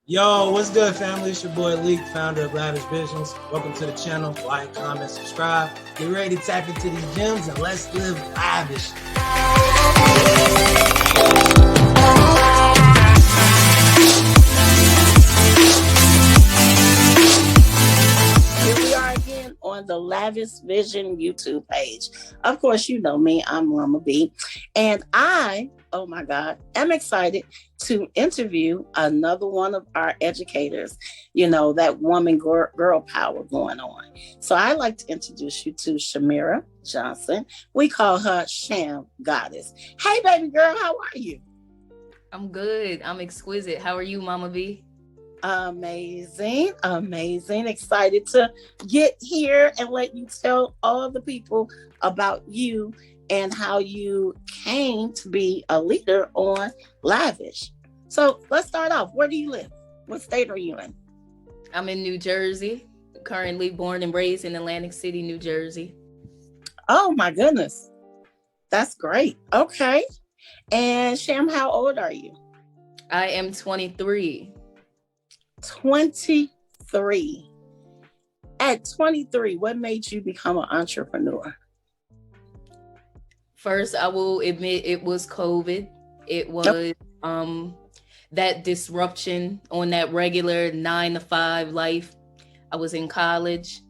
Yo, what's good, family? It's your boy Leek, founder of Lavish Visions. Welcome to the channel. Like, comment, subscribe. Get ready to tap into these gems and let's live lavish. Here we are again on the Lavish Vision YouTube page. Of course, you know me, I'm MOMMA B. And I, oh my God, am excited to interview another one of our educators, that woman girl power going on. So I'd like to introduce you to Shamira Johnson. We call her CHAM Goddess. Hey, baby girl, how are you? I'm good. I'm exquisite. How are you, Mama B? Amazing. Excited to get here and let you tell all the people about you and how you came to be a leader on Lavish. So let's start off. Where do you live? What state are you in? I'm in New Jersey, currently born and raised in Atlantic City, New Jersey. Oh my goodness. That's great. Okay. And Sham, how old are you? I am 23. 23. At 23, what made you become an entrepreneur? First, I will admit it was COVID. It was that disruption on that regular 9-to-5 life. I was in college,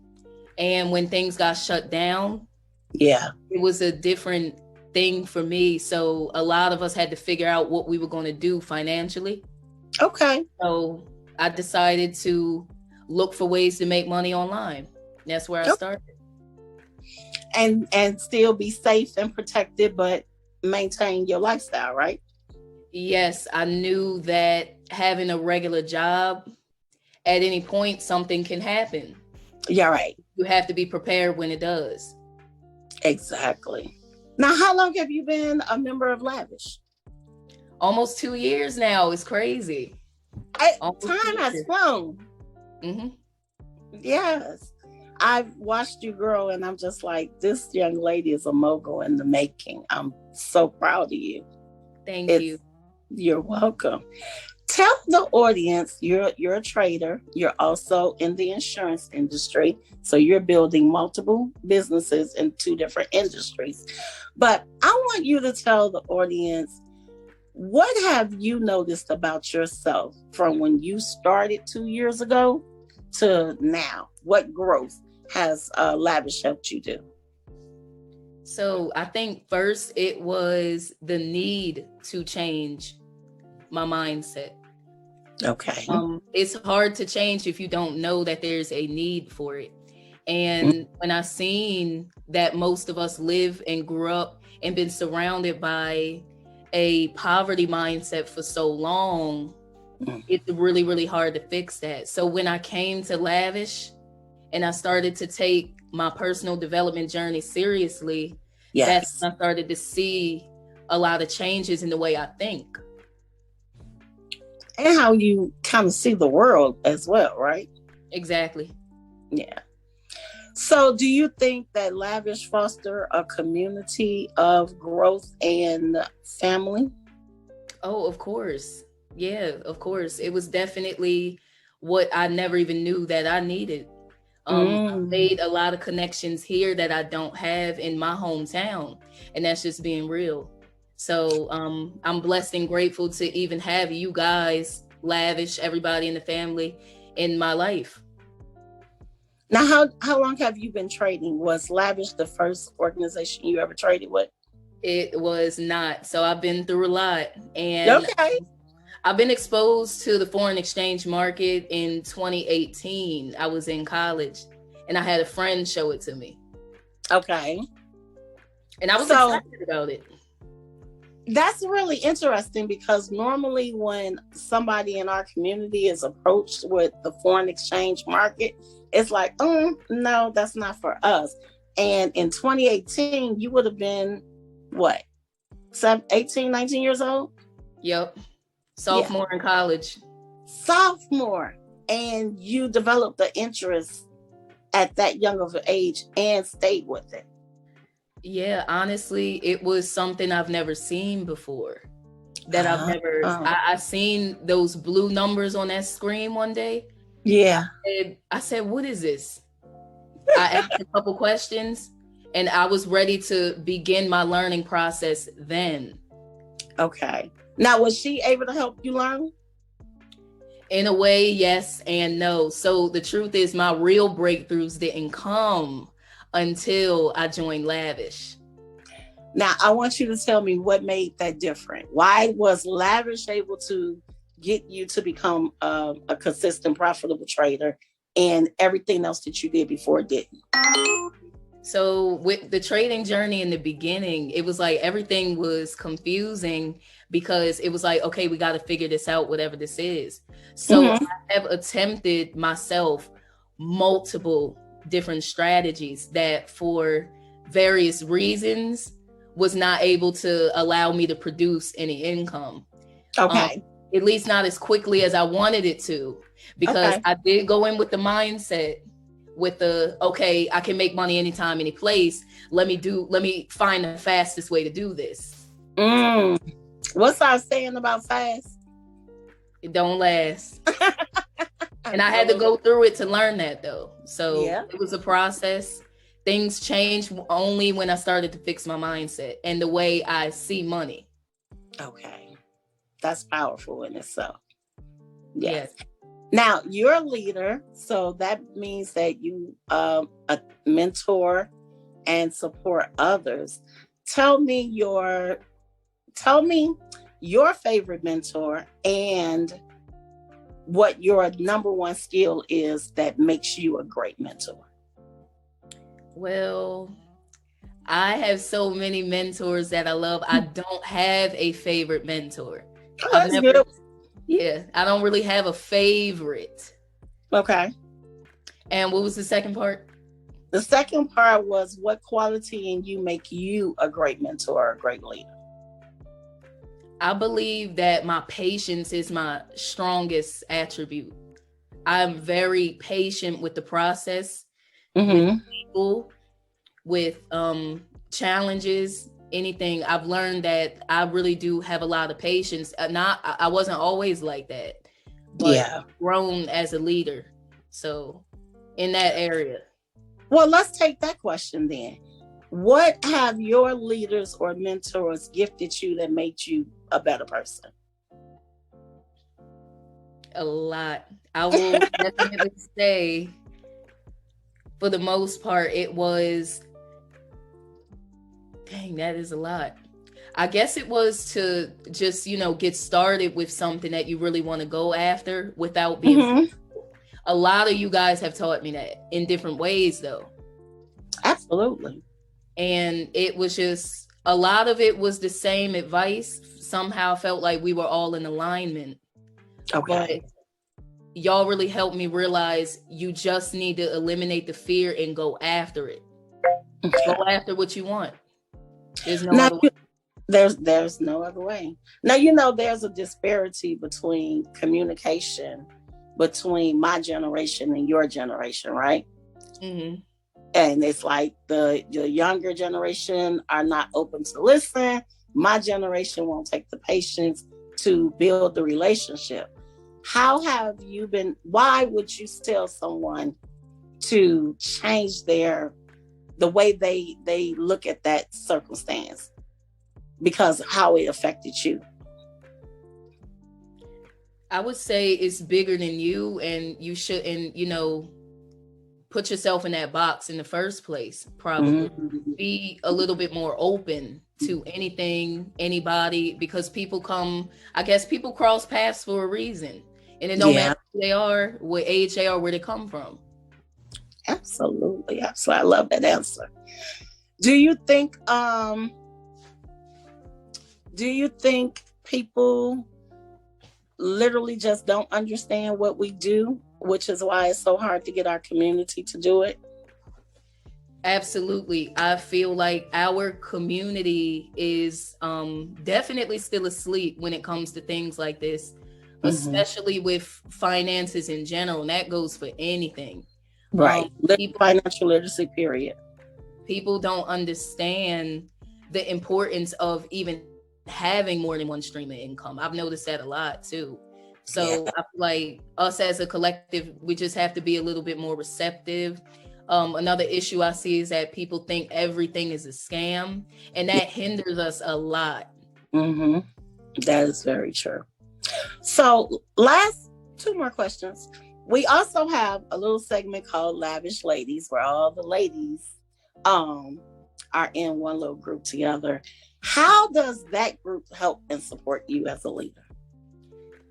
and when things got shut down, it was a different thing for me. So a lot of us had to figure out what we were going to do financially. Okay. So I decided to look for ways to make money online. That's where I started. And still be safe and protected, but maintain your lifestyle, right? Yes, I knew that having a regular job, at any point, something can happen. Yeah, right. You have to be prepared when it does. Exactly. Now, how long have you been a member of Lavish? Almost 2 years now. It's crazy. Time has flown. Mm-hmm. Yes. I've watched you grow, and I'm just like, this young lady is a mogul in the making. I'm so proud of you. Thank you. You're welcome. Tell the audience you're a trader. You're also in the insurance industry. So you're building multiple businesses in 2 different industries. But I want you to tell the audience, what have you noticed about yourself from when you started 2 years ago to now? What growth has Lavish helped you do? So I think first it was the need to change my mindset. Okay. It's hard to change if you don't know that there's a need for it. And when I seen that most of us live and grew up and been surrounded by a poverty mindset for so long, it's really, really hard to fix that. So when I came to Lavish and I started to take my personal development journey seriously, that's when I started to see a lot of changes in the way I think. And how you kind of see the world as well, right? Exactly. Yeah. So do you think that Lavish foster a community of growth and family? Oh, of course. Yeah, of course. It was definitely what I never even knew that I needed. I made a lot of connections here that I don't have in my hometown, and that's just being real. So I'm blessed and grateful to even have you guys, Lavish, everybody in the family in my life. Now, how long have you been trading? Was Lavish the first organization you ever traded with? It was not. So I've been through a lot. And I've been exposed to the foreign exchange market in 2018. I was in college and I had a friend show it to me. Okay. And I was excited about it. That's really interesting because normally when somebody in our community is approached with the foreign exchange market, it's like, no, that's not for us. And in 2018, you would have been what? 18, 19 years old? Yep. Sophomore in college. Sophomore. And you developed the interest at that young of an age and stayed with it. Yeah, honestly, it was something I've never seen before. that I've never. Oh. I seen those blue numbers on that screen one day. Yeah. And I said, "What is this?" I asked a couple questions, and I was ready to begin my learning process then. Okay. Now, was she able to help you learn? In a way, yes and no. So the truth is, my real breakthroughs didn't come until I joined Lavish. Now, I want you to tell me what made that different. Why was Lavish able to get you to become a consistent, profitable trader, and everything else that you did before didn't? So with the trading journey in the beginning, it was like everything was confusing because it was like, okay, we got to figure this out, whatever this is. So I have attempted myself multiple different strategies that for various reasons was not able to allow me to produce any income. Okay. At least not as quickly as I wanted it to, because I did go in with the mindset with okay, I can make money anytime, any place. Let me find the fastest way to do this. What's our saying about fast? It don't last. And I had to go through it to learn that though. So it was a process. Things changed only when I started to fix my mindset and the way I see money. Okay. That's powerful in itself. Yes. Now, you're a leader, so that means that you mentor and support others. Tell me your favorite mentor and what your number one skill is that makes you a great mentor. Well, I have so many mentors that I love. I don't have a favorite mentor. Oh, that's good. Yeah, I don't really have a favorite. Okay. And what was the second part? The second part was what quality in you make you a great mentor or a great leader? I believe that my patience is my strongest attribute. I'm very patient with the process, with people, with challenges, anything. I've learned that I really do have a lot of patience. I wasn't always like that, but I've grown as a leader. So in that area. Well, let's take that question then. What have your leaders or mentors gifted you that made you a better person? A lot. I will definitely say, for the most part, it was, dang, that is a lot. I guess it was to just, get started with something that you really want to go after without being. A lot of you guys have taught me that in different ways, though. Absolutely. And it was just, a lot of it was the same advice. Somehow felt like we were all in alignment. Okay. But y'all really helped me realize you just need to eliminate the fear and go after it. Okay. Go after what you want. There's no other way. There's no other way. Now, there's a disparity between communication between my generation and your generation, right? Mm-hmm. And it's like the younger generation are not open to listen. My generation won't take the patience to build the relationship. How have you been? Why would you tell someone to change the way they look at that circumstance because how it affected you? I would say it's bigger than you, and you shouldn't, put yourself in that box in the first place. Probably be a little bit more open to anything, anybody, because people cross paths for a reason, and it don't matter who they are, what age they are, where they come from. Absolutely. I love that answer. Do you think people literally just don't understand what we do, which is why it's so hard to get our community to do it? Absolutely. I feel like our community is definitely still asleep when it comes to things like this, especially with finances in general. And that goes for anything. Right. Financial literacy, period. People don't understand the importance of even having more than one stream of income. I've noticed that a lot too. So I feel like us as a collective, we just have to be a little bit more receptive. Another issue I see is that people think everything is a scam, and that hinders us a lot. Mm-hmm. That is very true. So last 2 more questions. We also have a little segment called Lavish Ladies, where all the ladies are in one little group together. How does that group help and support you as a leader?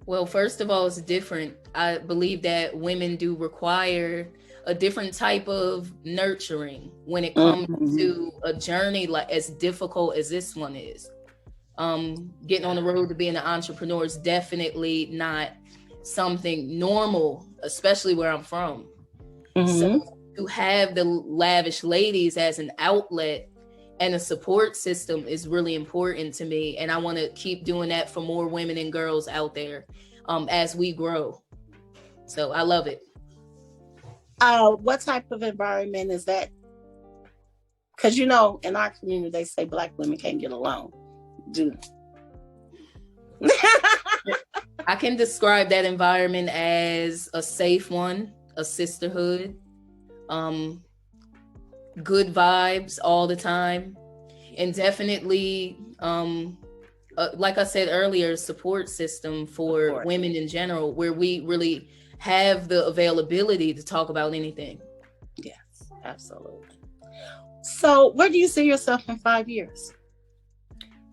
Well, first of all, it's different. I believe that women do require a different type of nurturing when it comes to a journey like as difficult as this one is. Getting on the road to being an entrepreneur is definitely not something normal, especially where I'm from. So to have the Lavish Ladies as an outlet and a support system is really important to me. And I want to keep doing that for more women and girls out there as we grow. So I love it. What type of environment is that? Because, in our community, they say Black women can't get along. I can describe that environment as a safe one, a sisterhood, good vibes all the time, and definitely, like I said earlier, support system for women in general, where we really have the availability to talk about anything. Yes, absolutely. So where do you see yourself in 5 years?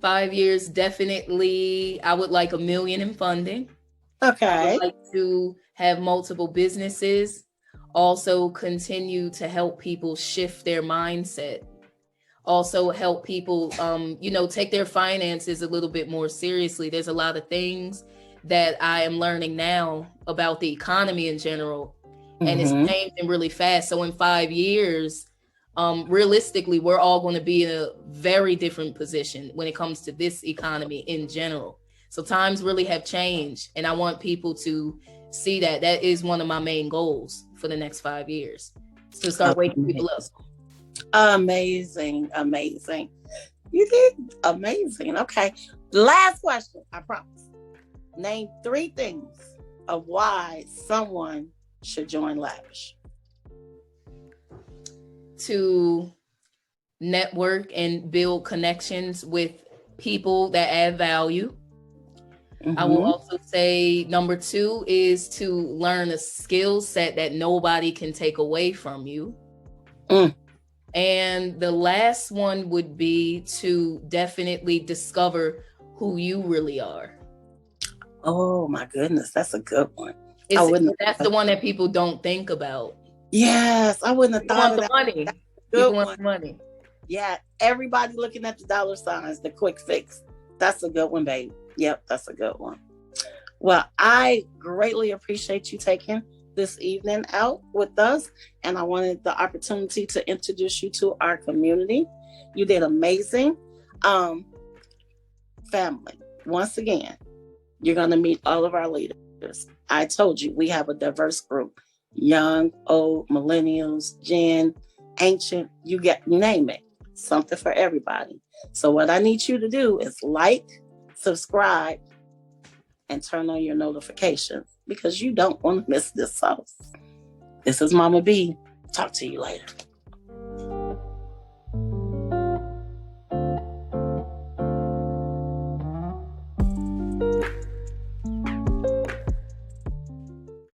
5 years, definitely. I would like $1 million in funding. Okay. I would like to have multiple businesses. Also continue to help people shift their mindset. Also help people, take their finances a little bit more seriously. There's a lot of things that I am learning now about the economy in general, and it's changing really fast. So in 5 years, realistically, we're all going to be in a very different position when it comes to this economy in general. So times really have changed, and I want people to see that. That is one of my main goals for the next 5 years, to start waking people up. Amazing. You did amazing. Okay. Last question, I promise. Name 3 things of why someone should join Lavish. To network and build connections with people that add value. I will also say number 2 is to learn a skill set that nobody can take away from you. And the last one would be to definitely discover who you really are. Oh my goodness, that's a good one. That's the one that people don't think about. Yes, I wouldn't have thought of that. Money. People want the money. Yeah, everybody looking at the dollar signs, the quick fix. That's a good one, babe. Yep, that's a good one. Well, I greatly appreciate you taking this evening out with us, and I wanted the opportunity to introduce you to our community. You did amazing. Family, once again, you're going to meet all of our leaders. I told you we have a diverse group. Young, old, millennials, Gen, ancient, you name it. Something for everybody. So what I need you to do is like, subscribe, and turn on your notifications, because you don't want to miss this sauce. This is Mama B. Talk to you later.